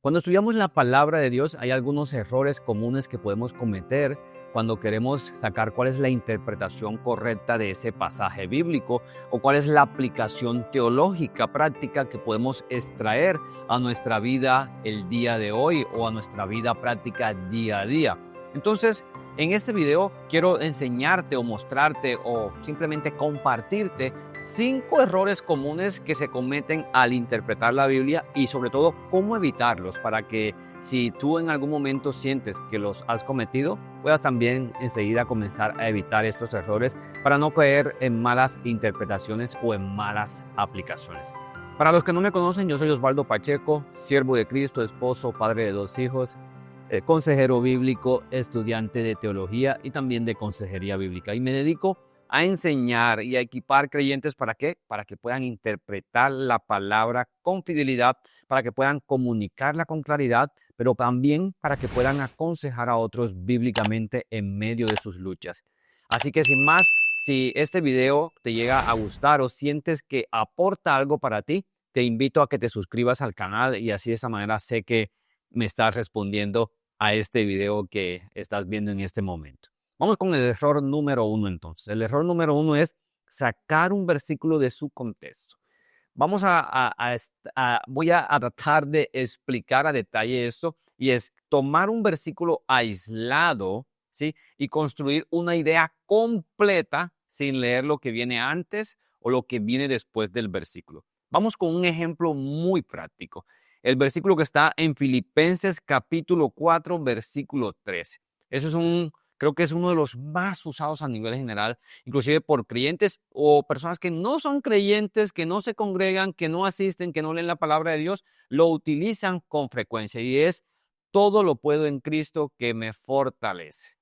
Cuando estudiamos la palabra de Dios, hay algunos errores comunes que podemos cometer cuando queremos sacar cuál es la interpretación correcta de ese pasaje bíblico o cuál es la aplicación teológica práctica que podemos extraer a nuestra vida el día de hoy o a nuestra vida práctica día a día. Entonces, en este video quiero enseñarte o mostrarte o simplemente compartirte 5 errores comunes que se cometen al interpretar la Biblia y sobre todo cómo evitarlos para que si tú en algún momento sientes que los has cometido, puedas también enseguida comenzar a evitar estos errores para no caer en malas interpretaciones o en malas aplicaciones. Para los que no me conocen, yo soy Osvaldo Pacheco, siervo de Cristo, esposo, padre de 2 hijos, consejero bíblico, estudiante de teología y también de consejería bíblica. Y me dedico a enseñar y a equipar creyentes ¿para qué? Para que puedan interpretar la palabra con fidelidad, para que puedan comunicarla con claridad, pero también para que puedan aconsejar a otros bíblicamente en medio de sus luchas. Así que sin más, si este video te llega a gustar o sientes que aporta algo para ti, te invito a que te suscribas al canal y así de esa manera sé que me estás respondiendo a este video que estás viendo en este momento. Vamos con el error número 1 entonces. El error número 1 es sacar un versículo de su contexto. Voy a tratar de explicar a detalle esto y es tomar un versículo aislado, ¿sí? Y construir una idea completa sin leer lo que viene antes o lo que viene después del versículo. Vamos con un ejemplo muy práctico. El versículo que está en Filipenses capítulo 4, versículo 13. Creo que es uno de los más usados a nivel general, inclusive por creyentes o personas que no son creyentes, que no se congregan, que no asisten, que no leen la palabra de Dios, lo utilizan con frecuencia y es: todo lo puedo en Cristo que me fortalece.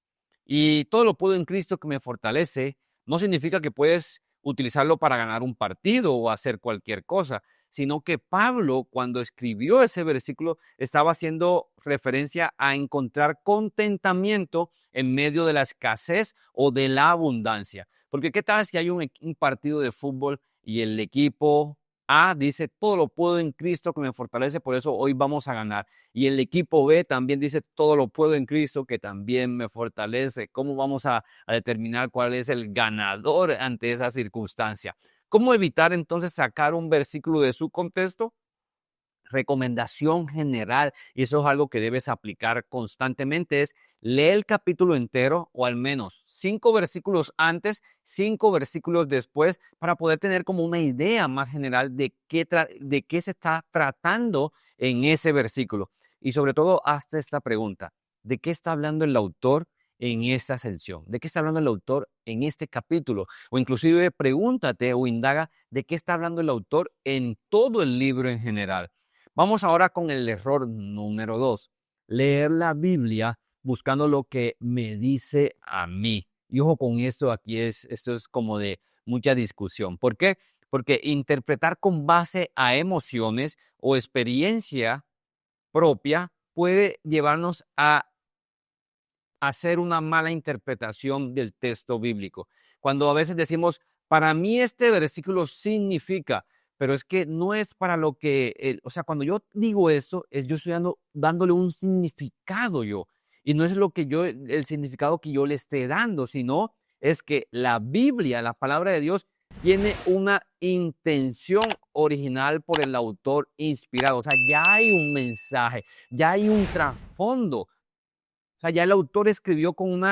Y todo lo puedo en Cristo que me fortalece no significa que puedes utilizarlo para ganar un partido o hacer cualquier cosa, sino que Pablo, cuando escribió ese versículo, estaba haciendo referencia a encontrar contentamiento en medio de la escasez o de la abundancia. Porque ¿qué tal si hay un partido de fútbol y el equipo A dice: todo lo puedo en Cristo que me fortalece, por eso hoy vamos a ganar? Y el equipo B también dice: todo lo puedo en Cristo que también me fortalece. ¿Cómo vamos a determinar cuál es el ganador ante esa circunstancia? ¿Cómo evitar entonces sacar un versículo de su contexto? Recomendación general, y eso es algo que debes aplicar constantemente, es lee el capítulo entero o al menos 5 versículos antes, 5 versículos después para poder tener como una idea más general de qué se está tratando en ese versículo. Y sobre todo, hazte esta pregunta: ¿de qué está hablando el autor en esta sección? ¿De qué está hablando el autor en este capítulo? O inclusive pregúntate o indaga de qué está hablando el autor en todo el libro en general. Vamos ahora con el error número 2. Leer la Biblia buscando lo que me dice a mí. Y ojo con esto, esto es como de mucha discusión. ¿Por qué? Porque interpretar con base a emociones o experiencia propia puede llevarnos a hacer una mala interpretación del texto bíblico. Cuando a veces decimos: para mí este versículo significa, pero es que no es para lo que, o sea, cuando yo digo eso, yo estoy dándole un significado yo, y no es el significado que yo le esté dando, sino es que la Biblia, la palabra de Dios, tiene una intención original por el autor inspirado. O sea, ya hay un mensaje, ya hay un trasfondo. O sea, ya el autor escribió con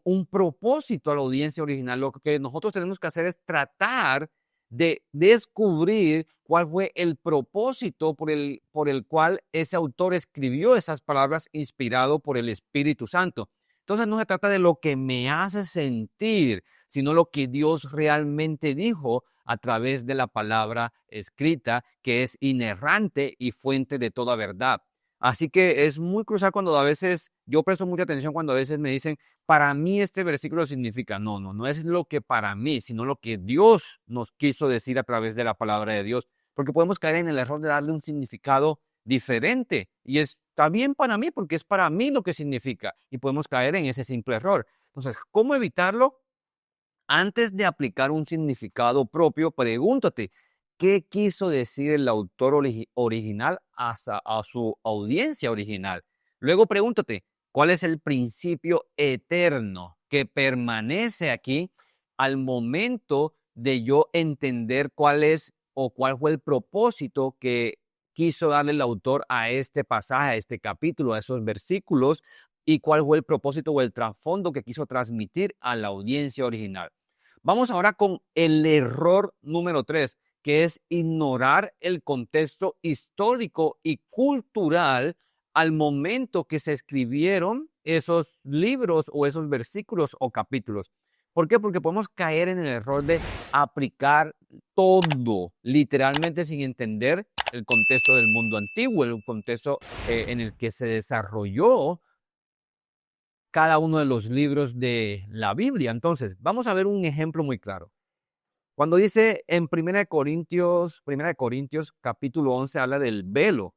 un propósito a la audiencia original. Lo que nosotros tenemos que hacer es tratar de descubrir cuál fue el propósito por el cual ese autor escribió esas palabras inspirado por el Espíritu Santo. Entonces no se trata de lo que me hace sentir, sino lo que Dios realmente dijo a través de la palabra escrita, que es inerrante y fuente de toda verdad. Así que es muy crucial cuando a veces, yo presto mucha atención cuando a veces me dicen: para mí este versículo significa. No es lo que para mí, sino lo que Dios nos quiso decir a través de la palabra de Dios. Porque podemos caer en el error de darle un significado diferente. Y está bien para mí porque es para mí lo que significa. Y podemos caer en ese simple error. Entonces, ¿cómo evitarlo? Antes de aplicar un significado propio, pregúntate: qué quiso decir el autor original a su audiencia original. Luego pregúntate, ¿cuál es el principio eterno que permanece aquí al momento de yo entender cuál es o cuál fue el propósito que quiso darle el autor a este pasaje, a este capítulo, a esos versículos, y cuál fue el propósito o el trasfondo que quiso transmitir a la audiencia original? Vamos ahora con el error número 3, que es ignorar el contexto histórico y cultural al momento que se escribieron esos libros o esos versículos o capítulos. ¿Por qué? Porque podemos caer en el error de aplicar todo literalmente sin entender el contexto del mundo antiguo, el contexto en el que se desarrolló cada uno de los libros de la Biblia. Entonces, vamos a ver un ejemplo muy claro. Cuando dice en 1 Corintios capítulo 11 habla del velo.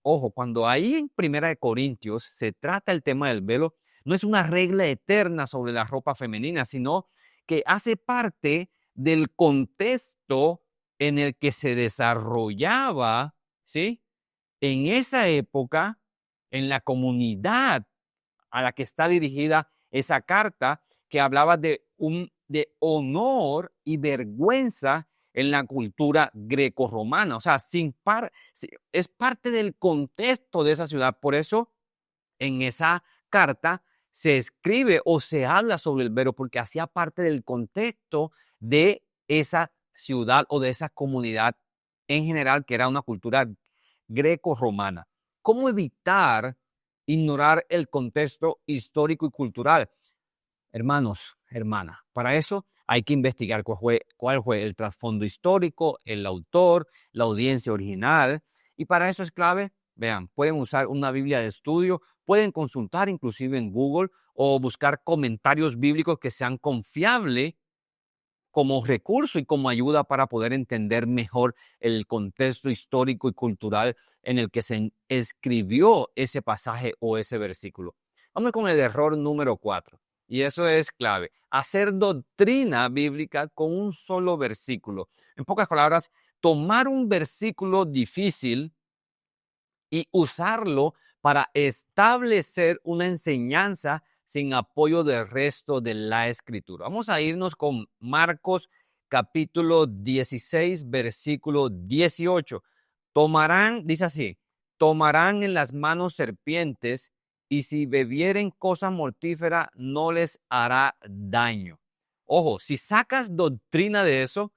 Ojo, cuando ahí en 1 Corintios se trata el tema del velo, no es una regla eterna sobre la ropa femenina, sino que hace parte del contexto en el que se desarrollaba, ¿sí? En esa época, en la comunidad a la que está dirigida esa carta, que hablaba de honor y vergüenza en la cultura grecorromana. O sea, es parte del contexto de esa ciudad. Por eso, en esa carta se escribe o se habla sobre el velo, porque hacía parte del contexto de esa ciudad o de esa comunidad en general, que era una cultura grecorromana. ¿Cómo evitar ignorar el contexto histórico y cultural? Hermanos, hermanas, para eso hay que investigar cuál fue el trasfondo histórico, el autor, la audiencia original. Y para eso es clave, vean, pueden usar una Biblia de estudio, pueden consultar inclusive en Google o buscar comentarios bíblicos que sean confiables como recurso y como ayuda para poder entender mejor el contexto histórico y cultural en el que se escribió ese pasaje o ese versículo. Vamos con el error número 4. Y eso es clave. Hacer doctrina bíblica con un solo versículo. En pocas palabras, tomar un versículo difícil y usarlo para establecer una enseñanza sin apoyo del resto de la escritura. Vamos a irnos con Marcos capítulo 16, versículo 18. Dice así, tomarán en las manos serpientes y si bebieren cosa mortífera no les hará daño. Ojo, si sacas doctrina de eso,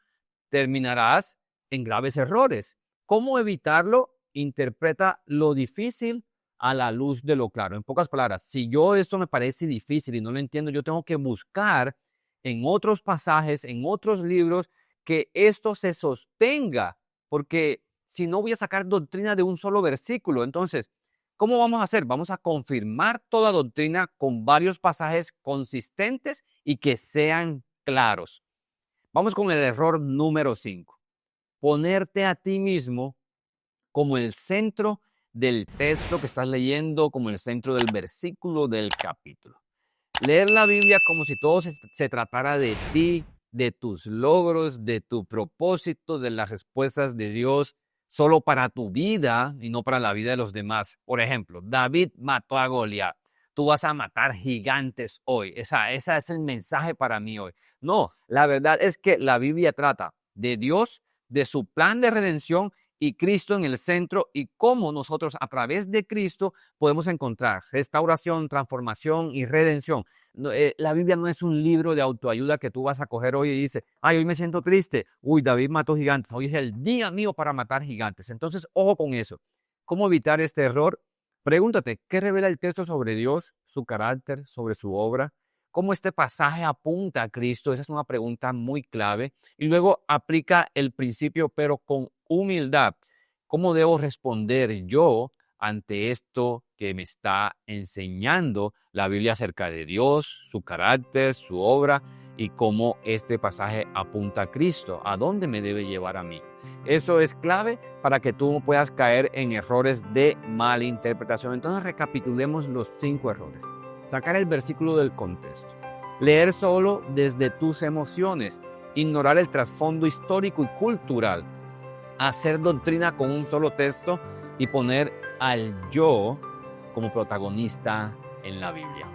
terminarás en graves errores. ¿Cómo evitarlo? Interpreta lo difícil a la luz de lo claro. En pocas palabras, si esto me parece difícil y no lo entiendo, yo tengo que buscar en otros pasajes, en otros libros, que esto se sostenga, porque si no voy a sacar doctrina de un solo versículo. Entonces, ¿cómo vamos a hacer? Vamos a confirmar toda doctrina con varios pasajes consistentes y que sean claros. Vamos con el error número 5. Ponerte a ti mismo como el centro del texto que estás leyendo, como el centro del versículo del capítulo. Leer la Biblia como si todo se tratara de ti, de tus logros, de tu propósito, de las respuestas de Dios, solo para tu vida y no para la vida de los demás. Por ejemplo, David mató a Goliat. Tú vas a matar gigantes hoy. Ese es el mensaje para mí hoy. No, la verdad es que la Biblia trata de Dios, de su plan de redención y Cristo en el centro y cómo nosotros a través de Cristo podemos encontrar restauración, transformación y redención. La Biblia no es un libro de autoayuda que tú vas a coger hoy y dices, ay, hoy me siento triste. Uy, David mató gigantes. Hoy es el día mío para matar gigantes. Entonces, ojo con eso. ¿Cómo evitar este error? Pregúntate, ¿qué revela el texto sobre Dios, su carácter, sobre su obra? ¿Cómo este pasaje apunta a Cristo? Esa es una pregunta muy clave. Y luego aplica el principio, pero con humildad. ¿Cómo debo responder yo ante esto que me está enseñando la Biblia acerca de Dios, su carácter, su obra y cómo este pasaje apunta a Cristo? ¿A dónde me debe llevar a mí? Eso es clave para que tú no puedas caer en errores de malinterpretación. Entonces recapitulemos los 5 errores. Sacar el versículo del contexto. Leer solo desde tus emociones. Ignorar el trasfondo histórico y cultural. hacer doctrina con un solo texto y poner al yo como protagonista en la Biblia.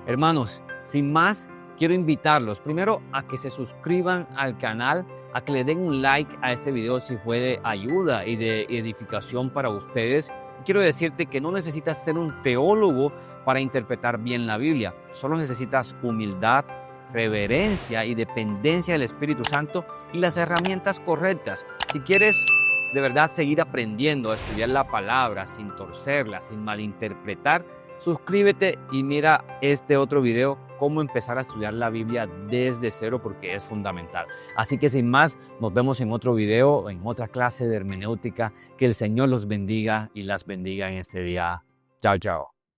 Hermanos, sin más, quiero invitarlos primero a que se suscriban al canal, a que le den un like a este video si fue de ayuda y de edificación para ustedes. Quiero decirte que no necesitas ser un teólogo para interpretar bien la Biblia. Solo necesitas humildad, reverencia y dependencia del Espíritu Santo y las herramientas correctas. Si quieres de verdad seguir aprendiendo a estudiar la palabra sin torcerla, sin malinterpretar, suscríbete y mira este otro video, cómo empezar a estudiar la Biblia desde cero, porque es fundamental. Así que sin más, nos vemos en otro video, en otra clase de hermenéutica. Que el Señor los bendiga y las bendiga en este día. Chao, chao.